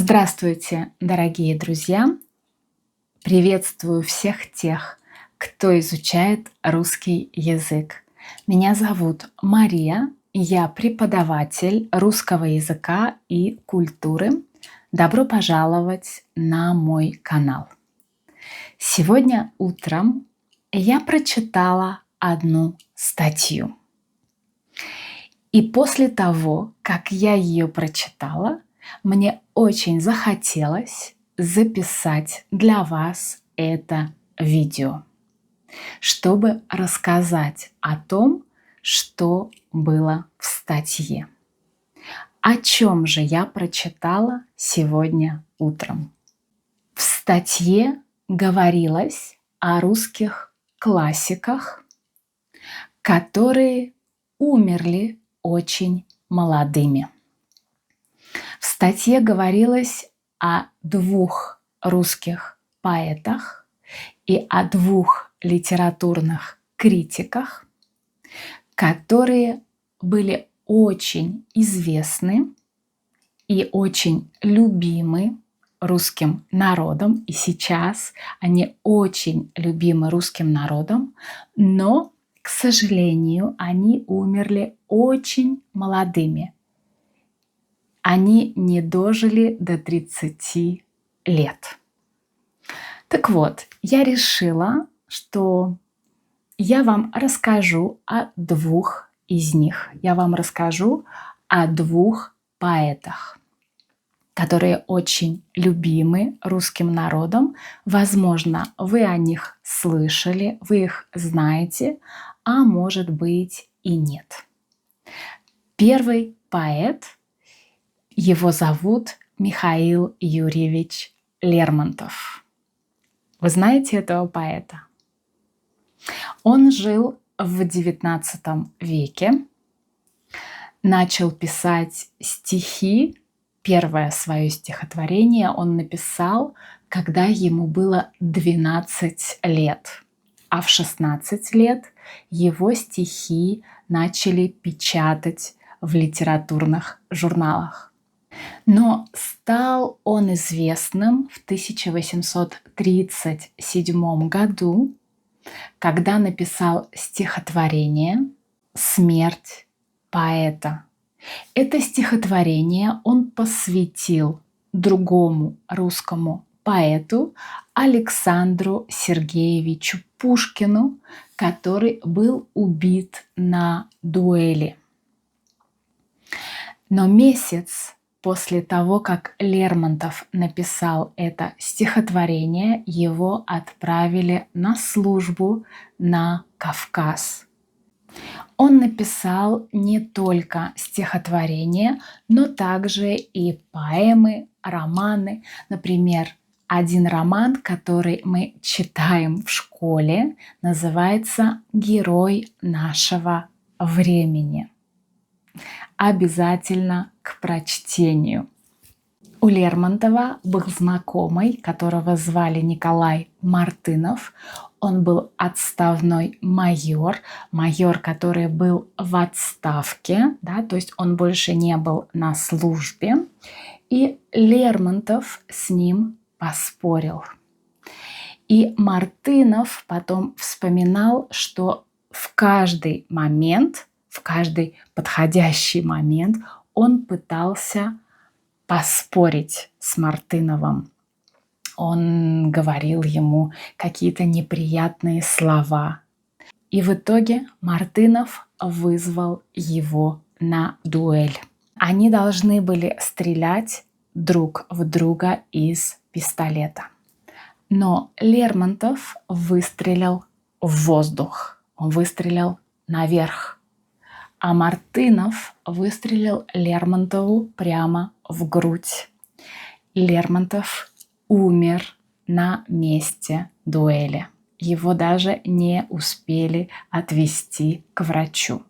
Здравствуйте, дорогие друзья! Приветствую всех тех, кто изучает русский язык. Меня зовут Мария, и я преподаватель русского языка и культуры. Добро пожаловать на мой канал. Сегодня утром я прочитала одну статью. И после того, как я ее прочитала, мне очень захотелось записать для вас это видео, чтобы рассказать о том, что было в статье. О чем же я прочитала сегодня утром? В статье говорилось о русских классиках, которые умерли очень молодыми. В статье говорилось о двух русских поэтах и о двух литературных критиках, которые были очень известны и очень любимы русским народом, и сейчас они очень любимы русским народом, но, к сожалению, они умерли очень молодыми. Они не дожили до 30 лет. Так вот, я решила, что я вам расскажу о двух из них. Я вам расскажу о двух поэтах, которые очень любимы русским народом. Возможно, вы о них слышали, вы их знаете, а может быть и нет. Первый поэт, его зовут Михаил Юрьевич Лермонтов. Вы знаете этого поэта? Он жил в XIX веке, начал писать стихи. Первое свое стихотворение он написал, когда ему было 12 лет. А в 16 лет его стихи начали печатать в литературных журналах. Но стал он известным в 1837 году, когда написал стихотворение «Смерть поэта». Это стихотворение он посвятил другому русскому поэту Александру Сергеевичу Пушкину, который был убит на дуэли. Но месяц после того, как Лермонтов написал это стихотворение, его отправили на службу на Кавказ. Он написал не только стихотворения, но также и поэмы, романы. Например, один роман, который мы читаем в школе, называется «Герой нашего времени». Обязательно к прочтению. У Лермонтова был знакомый, которого звали Николай Мартынов. Он был отставной майор, который был в отставке, то есть он больше не был на службе. И Лермонтов с ним поспорил. И Мартынов потом вспоминал, что в каждый подходящий момент он пытался поспорить с Мартыновым. Он говорил ему какие-то неприятные слова. И в итоге Мартынов вызвал его на дуэль. Они должны были стрелять друг в друга из пистолета. Но Лермонтов выстрелил в воздух. Он выстрелил наверх. А Мартынов выстрелил Лермонтову прямо в грудь. Лермонтов умер на месте дуэли. Его даже не успели отвезти к врачу,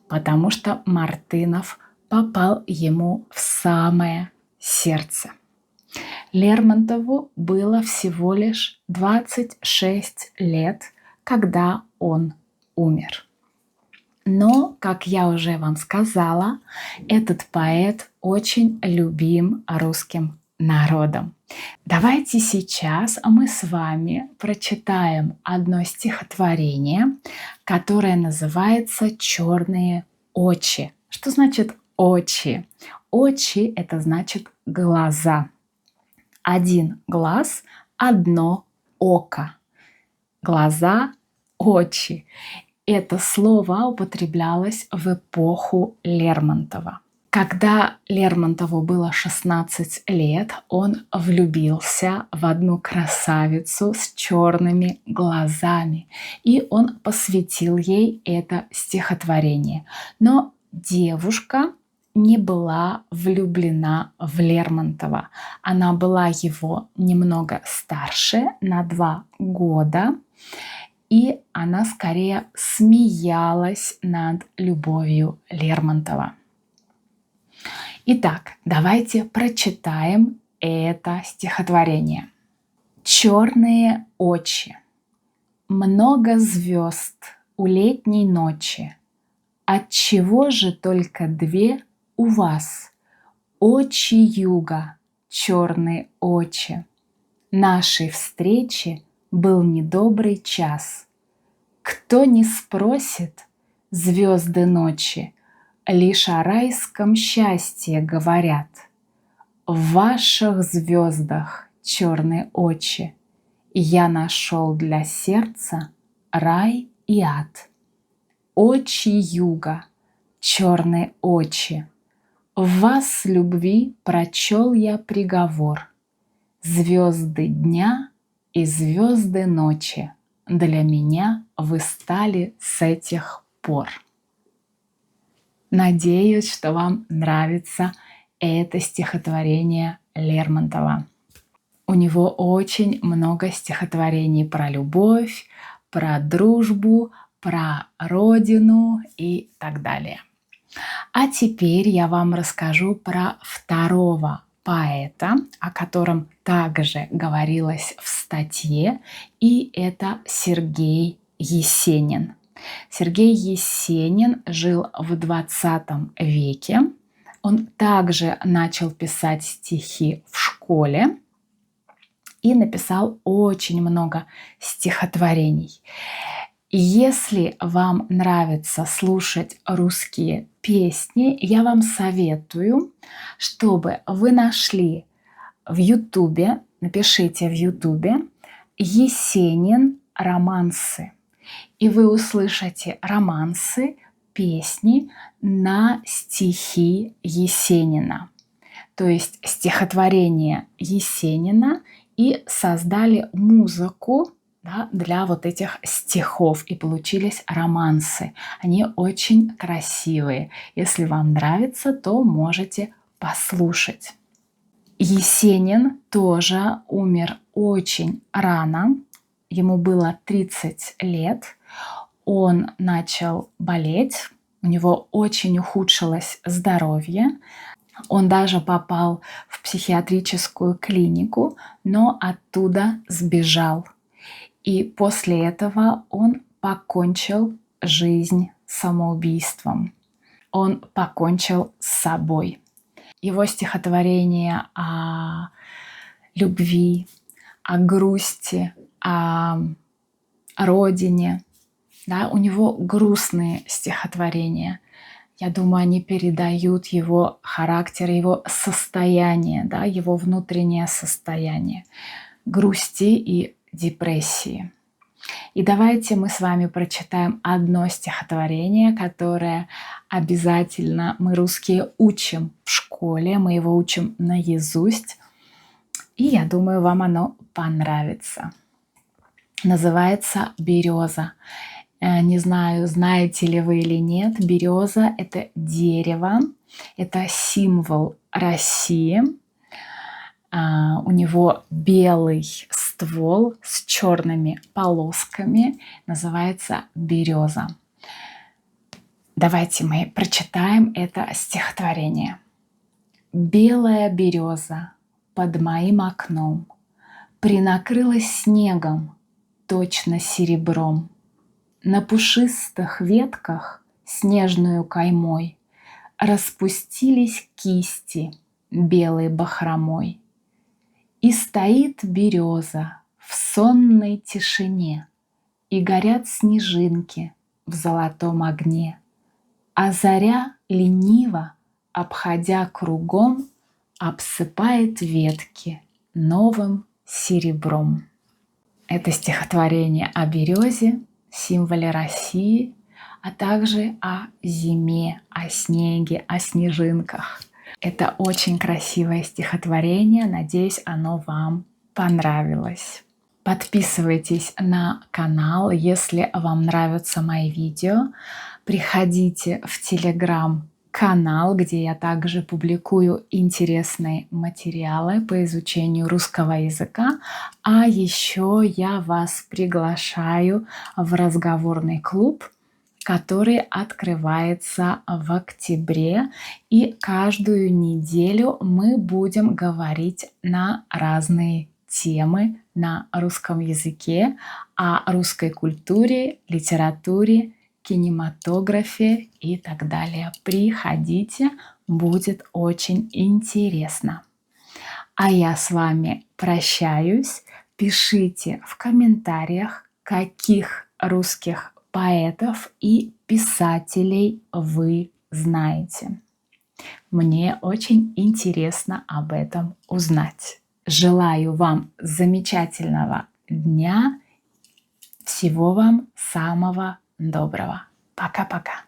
потому что Мартынов попал ему в самое сердце. Лермонтову было всего лишь 26 лет, когда он умер. Но, как я уже вам сказала, этот поэт очень любим русским народом. Давайте сейчас мы с вами прочитаем одно стихотворение, которое называется «Черные очи». Что значит очи? Очи – это значит глаза. Один глаз, одно око. Глаза, очи. Это слово употреблялось в эпоху Лермонтова. Когда Лермонтову было 16 лет, он влюбился в одну красавицу с черными глазами, и он посвятил ей это стихотворение. Но девушка не была влюблена в Лермонтова. Она была его немного старше, на 2 года, и она скорее смеялась над любовью Лермонтова. Итак, давайте прочитаем это стихотворение. «Черные очи, много звезд у летней ночи. Отчего же только 2 у вас? Очи юга, черные очи. Нашей встречи был недобрый час. Кто не спросит, звезды ночи лишь о райском счастье говорят. В ваших звездах, черные очи, я нашел для сердца рай и ад. Очи юга, черные очи, в вас любви прочел я приговор. Звезды дня и звезды ночи для меня вы стали с этих пор. Надеюсь, что вам нравится это стихотворение Лермонтова. У него очень много стихотворений про любовь, про дружбу, про родину и так далее. А теперь я вам расскажу про второго поэта, о котором также говорилось в статье, и это Сергей Есенин. Сергей Есенин жил в 20 веке. Он также начал писать стихи в школе и написал очень много стихотворений. Если вам нравится слушать русские песни, я вам советую, чтобы вы нашли в Ютубе, напишите в Ютубе «Есенин романсы». И вы услышите романсы, песни на стихи Есенина. То есть стихотворение Есенина, и создали музыку, да, для вот этих стихов, и получились романсы. Они очень красивые. Если вам нравится, то можете послушать. Есенин тоже умер очень рано. Ему было 30 лет. Он начал болеть. У него очень ухудшилось здоровье. Он даже попал в психиатрическую клинику, но оттуда сбежал. И после этого он покончил жизнь самоубийством. Он покончил с собой. Его стихотворения о любви, о грусти, о родине, да, у него грустные стихотворения. Я думаю, они передают его характер, его состояние, да, его внутреннее состояние грусти и депрессии. И давайте мы с вами прочитаем одно стихотворение, которое обязательно мы, русские, учим в школе, мы его учим наизусть, и я думаю, вам оно понравится. Называется «Береза». Не знаю, знаете ли вы или нет, береза – это дерево, это символ России. У него белый ствол с черными полосками, называется береза. Давайте мы прочитаем это стихотворение. «Белая береза под моим окном принакрылась снегом, точно серебром. На пушистых ветках снежную каймой распустились кисти белой бахромой. И стоит береза в сонной тишине, и горят снежинки в золотом огне, а заря лениво, обходя кругом, обсыпает ветки новым серебром. Это стихотворение о березе, символе России, а также о зиме, о снеге, о снежинках. Это очень красивое стихотворение, надеюсь, оно вам понравилось. Подписывайтесь на канал, если вам нравятся мои видео. Приходите в Telegram-канал, где я также публикую интересные материалы по изучению русского языка. А еще я вас приглашаю в разговорный клуб, который открывается в октябре. И каждую неделю мы будем говорить на разные темы на русском языке, о русской культуре, литературе, кинематографе и так далее. Приходите, будет очень интересно. А я с вами прощаюсь. Пишите в комментариях, каких русских поэтов и писателей вы знаете. Мне очень интересно об этом узнать. Желаю вам замечательного дня. Всего вам самого доброго. Пока-пока.